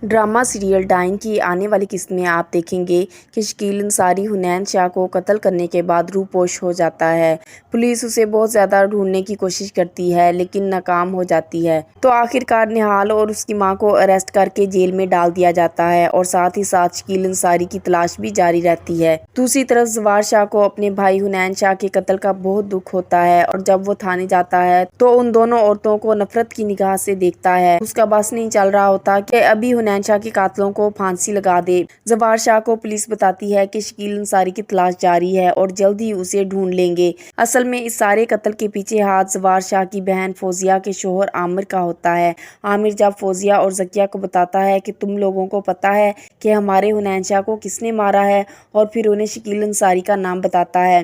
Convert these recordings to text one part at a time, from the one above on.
Drama serial ڈائن کی آنے والی قسط میں آپ دیکھیں گے کہ شکیل انصاری حنین شاہ کو قتل کرنے کے بعد روپوش ہو جاتا ہے۔ پولیس اسے بہت زیادہ ڈھونڈنے کی کوشش کرتی ہے لیکن ناکام ہو جاتی ہے، تو آخرکار نہال اور اس کی ماں کو اریسٹ کر کے جیل میں ڈال دیا جاتا ہے اور ساتھ ہی ساتھ شکیل انصاری کی تلاش بھی جاری رہتی ہے۔ دوسری طرف زوار شاہ کو اپنے بھائی حنین شاہ کے قتل کا بہت دکھ ہوتا ہے اور جب وہ تھانے جاتا ہے تو ان دونوں عورتوں کو نفرت کی نگاہ سے دیکھتا ہے۔ اس کا بس نہیں چل رہا ہوتا کہ ابھی حنین شاہ کے قاتلوں کو پھانسی لگا دے۔ زوار شاہ کو پولیس بتاتی ہے کہ شکیل انصاری کی تلاش جاری ہے اور جلد ہی اسے ڈھونڈ لیں گے۔ اصل میں اس سارے قتل کے پیچھے ہاتھ زوار شاہ کی بہن فوزیہ کے شوہر عامر کا ہوتا ہے۔ عامر جب فوزیہ اور ذکیہ کو بتاتا ہے کہ تم لوگوں کو پتہ ہے کہ ہمارے حنین شاہ کو کس نے مارا ہے اور پھر انہیں شکیل انصاری کا نام بتاتا ہے،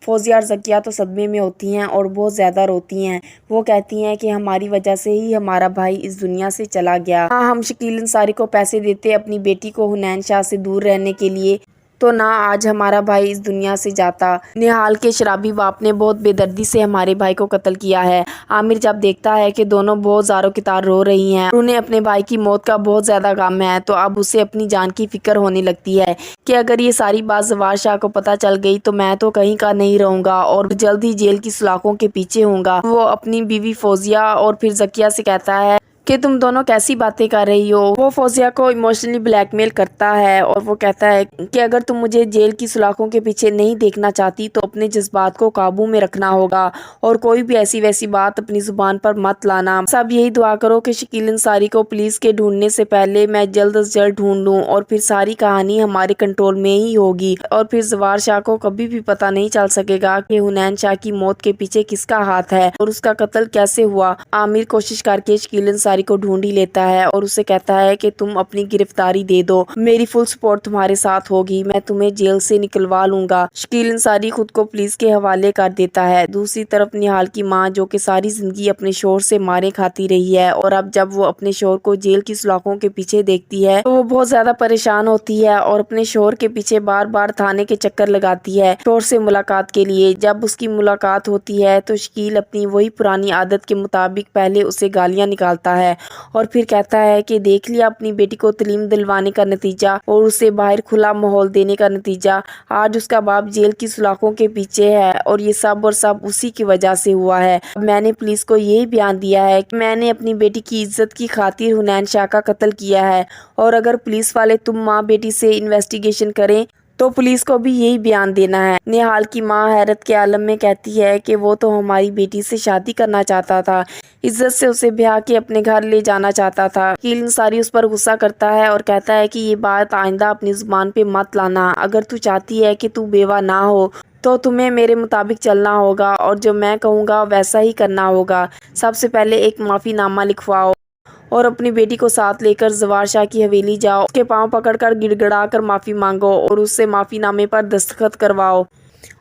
فوزیہ اور ذکیہ تو صدمے میں ہوتی ہیں اور بہت زیادہ روتی ہیں۔ وہ کہتی ہیں کہ ہماری وجہ سے ہی ہمارا بھائی اس دنیا سے چلا گیا۔ نہ ہم شکیل انصاری کو پیسے دیتے اپنی بیٹی کو حنین شاہ سے دور رہنے کے لیے، تو نہ آج ہمارا بھائی اس دنیا سے جاتا۔ نہال کے شرابی باپ نے بہت بے دردی سے ہمارے بھائی کو قتل کیا ہے۔ عامر جب دیکھتا ہے کہ دونوں بہت زاروں کی طرح رو رہی ہیں اور انہیں اپنے بھائی کی موت کا بہت زیادہ غم ہے، تو اب اسے اپنی جان کی فکر ہونے لگتی ہے کہ اگر یہ ساری بات زوار شاہ کو پتہ چل گئی تو میں تو کہیں کا نہیں رہوں گا اور جلد ہی جیل کی سلاخوں کے پیچھے ہوں گا۔ وہ اپنی بیوی فوزیہ اور پھر ذکیہ سے کہتا ہے کہ تم دونوں کیسی باتیں کر رہی ہو۔ وہ فوزیہ کو ایموشنلی بلیک میل کرتا ہے اور وہ کہتا ہے کہ اگر تم مجھے جیل کی سلاخوں کے پیچھے نہیں دیکھنا چاہتی تو اپنے جذبات کو قابو میں رکھنا ہوگا اور کوئی بھی ایسی ویسی بات اپنی زبان پر مت لانا۔ سب یہی دعا کرو کہ شکیل انصاری کو پولیس کے ڈھونڈنے سے پہلے میں جلد از جلد ڈھونڈ لوں اور پھر ساری کہانی ہمارے کنٹرول میں ہی ہوگی اور پھر زوار شاہ کو کبھی بھی پتہ نہیں چل سکے گا کہ حنین شاہ کی موت کے پیچھے کس کا ہاتھ ہے اور اس کا قتل کیسے ہوا۔ عامر کوشش کر کے شکیل انصاری کو ڈھونڈ ہی لیتا ہے اور اسے کہتا ہے کہ تم اپنی گرفتاری دے دو، میری فل سپورٹ تمہارے ساتھ ہوگی، میں تمہیں جیل سے نکلوا لوں گا۔ شکیل انصاری خود کو پولیس کے حوالے کر دیتا ہے۔ دوسری طرف نہال کی ماں جو کہ ساری زندگی اپنے شوہر سے مارے کھاتی رہی ہے اور اب جب وہ اپنے شوہر کو جیل کی سلاخوں کے پیچھے دیکھتی ہے تو وہ بہت زیادہ پریشان ہوتی ہے اور اپنے شوہر کے پیچھے بار بار تھانے کے چکر لگاتی ہے شوہر سے ملاقات کے لیے۔ جب اس کی ملاقات ہوتی ہے تو شکیل اپنی وہی پرانی عادت کے مطابق پہلے اسے گالیاں نکالتا ہے اور پھر کہتا ہے کہ دیکھ لیا اپنی بیٹی کو تعلیم دلوانے کا نتیجہ اور اسے باہر کھلا ماحول دینے کا نتیجہ، آج اس کا باپ جیل کی سلاخوں کے پیچھے ہے اور یہ سب اور سب اسی کی وجہ سے ہوا ہے۔ اب میں نے پولیس کو یہی بیان دیا ہے کہ میں نے اپنی بیٹی کی عزت کی خاطر حنین شاہ کا قتل کیا ہے اور اگر پولیس والے تم ماں بیٹی سے انویسٹیگیشن کریں تو پولیس کو بھی یہی بیان دینا ہے۔ نہال کی ماں حیرت کے عالم میں کہتی ہے کہ وہ تو ہماری بیٹی سے شادی کرنا چاہتا تھا، عزت سے اسے بیاہ کے اپنے گھر لے جانا چاہتا تھا۔ شکیل انصاری اس پر غصہ کرتا ہے اور کہتا ہے کہ یہ بات آئندہ اپنی زبان پہ مت لانا، اگر تو چاہتی ہے کہ تو بیوہ نہ ہو تو تمہیں میرے مطابق چلنا ہوگا اور جو میں کہوں گا ویسا ہی کرنا ہوگا۔ سب سے پہلے ایک معافی نامہ لکھواؤ اور اپنی بیٹی کو ساتھ لے کر زوار شاہ کی حویلی جاؤ، اس کے پاؤں پکڑ کر گڑ گڑا کر معافی مانگو اور اس سے معافی نامے پر دستخط کرواؤ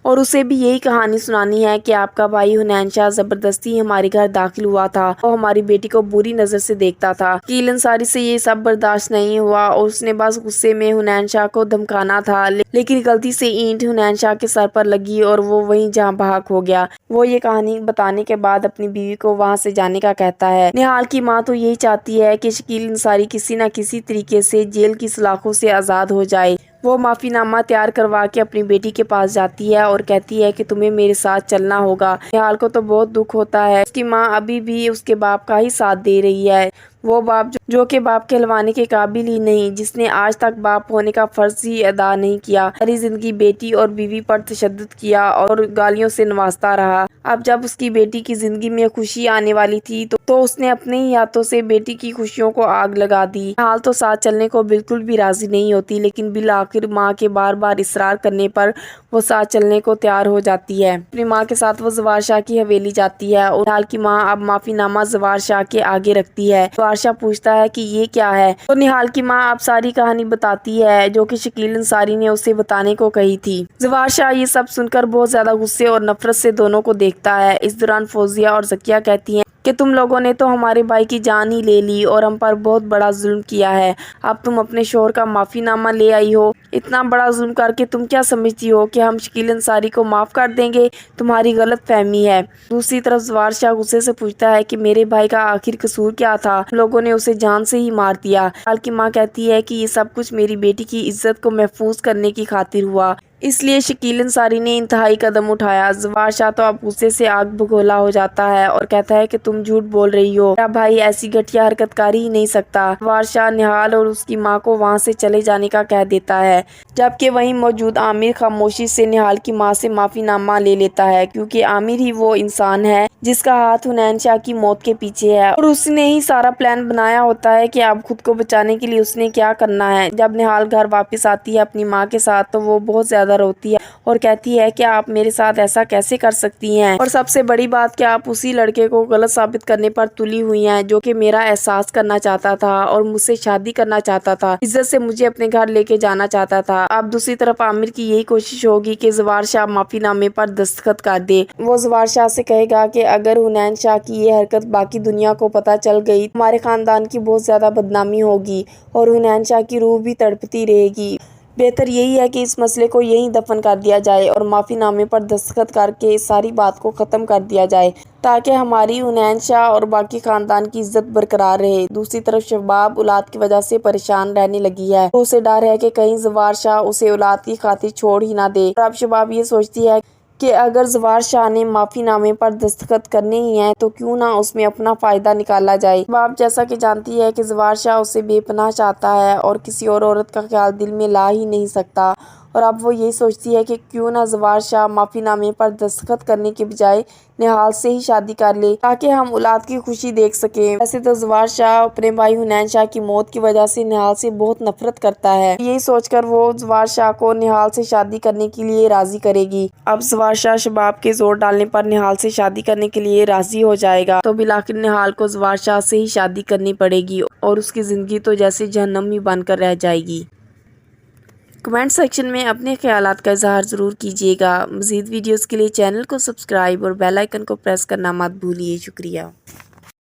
اور اسے بھی یہی کہانی سنانی ہے کہ آپ کا بھائی حنین شاہ زبردستی ہمارے گھر داخل ہوا تھا، وہ ہماری بیٹی کو بری نظر سے دیکھتا تھا۔ شکیل انصاری سے یہ سب برداشت نہیں ہوا اور اس نے بس غصے میں حنین شاہ کو دھمکانا تھا، لیکن غلطی سے اینٹ حنین شاہ کے سر پر لگی اور وہ وہیں جہاں بحق ہو گیا۔ وہ یہ کہانی بتانے کے بعد اپنی بیوی کو وہاں سے جانے کا کہتا ہے۔ نہال کی ماں تو یہی چاہتی ہے کہ شکیل انصاری کسی نہ کسی طریقے سے جیل کی سلاخوں سے آزاد ہو جائے۔ وہ معافی نامہ تیار کروا کے اپنی بیٹی کے پاس جاتی ہے اور کہتی ہے کہ تمہیں میرے ساتھ چلنا ہوگا۔ نہال کو تو بہت دکھ ہوتا ہے، اس کی ماں ابھی بھی اس کے باپ کا ہی ساتھ دے رہی ہے، وہ باپ جو کہ باپ کہلوانے کے قابل ہی نہیں، جس نے آج تک باپ ہونے کا فرض ہی ادا نہیں کیا، ساری زندگی بیٹی اور بیوی پر تشدد کیا اور گالیوں سے نوازتا رہا۔ اب جب اس کی بیٹی کی زندگی میں خوشی آنے والی تھی تو اس نے اپنے ہی ہاتھوں سے بیٹی کی خوشیوں کو آگ لگا دی۔ نہال تو ساتھ چلنے کو بالکل بھی راضی نہیں ہوتی، لیکن بالآخر ماں کے بار بار اصرار کرنے پر وہ ساتھ چلنے کو تیار ہو جاتی ہے۔ اپنی ماں کے ساتھ وہ زوار شاہ کی حویلی جاتی ہے اور نہال کی ماں اب معافی نامہ زوار شاہ کے آگے رکھتی ہے۔ زوار شاہ پوچھتا ہے کہ یہ کیا ہے تو نہال کی ماں اب ساری کہانی بتاتی ہے جو کہ شکیل انصاری نے اسے بتانے کو کہی تھی۔ زوار شاہ یہ سب سن کر بہت زیادہ غصے اور نفرت سے دونوں کو دیکھتا ہے۔ اس دوران فوزیہ اور ذکیہ کہتی ہیں کہ تم لوگوں نے تو ہمارے بھائی کی جان ہی لے لی اور ہم پر بہت بڑا ظلم کیا ہے، اب تم اپنے شوہر کا معافی نامہ لے آئی ہو اتنا بڑا ظلم کر کے تم کیا سمجھتی ہو کہ ہم شکیل انصاری کو معاف کر دیں گے؟ تمہاری غلط فہمی ہے۔ دوسری طرف زوار شاہ غصے سے پوچھتا ہے کہ میرے بھائی کا آخر قصور کیا تھا؟ ہم لوگوں نے اسے جان سے ہی مار دیا۔ نہال کی ماں کہتی ہے کہ یہ سب کچھ میری بیٹی کی عزت کو محفوظ کرنے کی خاطر ہوا، اس لیے شکیل انصاری نے انتہائی قدم اٹھایا۔ زوار شاہ تو اب غصے سے آگ بگولا ہو جاتا ہے اور کہتا ہے کہ تم جھوٹ بول رہی ہو، میرا بھائی ایسی گھٹیا حرکت کر ہی نہیں سکتا۔ زوار شاہ نہال اور اس کی ماں کو وہاں سے چلے جانے کا کہہ دیتا ہے، جبکہ وہیں موجود عامر خاموشی سے نہال کی ماں سے معافی نامہ لے لیتا ہے، کیونکہ عامر ہی وہ انسان ہے جس کا ہاتھ حنین شاہ کی موت کے پیچھے ہے اور اس نے ہی سارا پلان بنایا ہوتا ہے کہ اب خود کو بچانے کے لیے اس نے کیا کرنا ہے۔ جب نہال گھر واپس آتی ہے اپنی ماں کے ساتھ تو وہ بہت زیادہ روتی ہے اور کہتی ہے کہ آپ میرے ساتھ ایسا کیسے کر سکتی ہیں، اور سب سے بڑی بات کہ آپ اسی لڑکے کو غلط ثابت کرنے پر تلی ہوئی ہیں جو کہ میرا احساس کرنا چاہتا تھا اور مجھ سے شادی کرنا چاہتا تھا، عزت سے مجھے اپنے گھر لے کے جانا چاہتا تھا۔ اب دوسری طرف عامر کی یہی کوشش ہوگی کہ زوار شاہ معافی نامے پر دستخط کر دے۔ وہ زوار شاہ سے کہے گا کہ اگر حنین شاہ کی یہ حرکت باقی دنیا کو پتہ چل گئی تو ہمارے خاندان کی بہت زیادہ بدنامی ہوگی اور حنین شاہ کی روح بھی تڑپتی رہے گی۔ بہتر یہی ہے کہ اس مسئلے کو یہیں دفن کر دیا جائے اور معافی نامے پر دستخط کر کے اس ساری بات کو ختم کر دیا جائے تاکہ ہماری حنین شاہ اور باقی خاندان کی عزت برقرار رہے۔ دوسری طرف شباب اولاد کی وجہ سے پریشان رہنے لگی ہے، اسے ڈر ہے کہ کہیں زوار شاہ اسے اولاد کی خاطر چھوڑ ہی نہ دے، اور اب شباب یہ سوچتی ہے کہ اگر زوار شاہ نے معافی نامے پر دستخط کرنے ہی ہیں تو کیوں نہ اس میں اپنا فائدہ نکالا جائے۔ شباب جیسا کہ جانتی ہے کہ زوار شاہ اسے بے پناہ چاہتا ہے اور کسی اور عورت کا خیال دل میں لا ہی نہیں سکتا، اور اب وہ یہی سوچتی ہے کہ کیوں نہ زوار شاہ معافی نامے پر دستخط کرنے کے بجائے نہال سے ہی شادی کر لے تاکہ ہم اولاد کی خوشی دیکھ سکیں۔ ویسے تو زوار شاہ اپنے بھائی حنین شاہ کی موت کی وجہ سے نہال سے بہت نفرت کرتا ہے، یہی سوچ کر وہ زوار شاہ کو نہال سے شادی کرنے کے لیے راضی کرے گی۔ اب زوار شاہ شباب کے زور ڈالنے پر نہال سے شادی کرنے کے لیے راضی ہو جائے گا تو بالآخر نہال کو زوار شاہ سے ہی شادی کرنی پڑے گی اور اس کی زندگی تو جیسے جہنم ہی بن کر رہ جائے گی۔ کمنٹ سیکشن میں اپنے خیالات کا اظہار ضرور کیجیے گا۔ مزید ویڈیوز کے لیے چینل کو سبسکرائب اور بیل آئیکن کو پریس کرنا مت بھولیے۔ شکریہ۔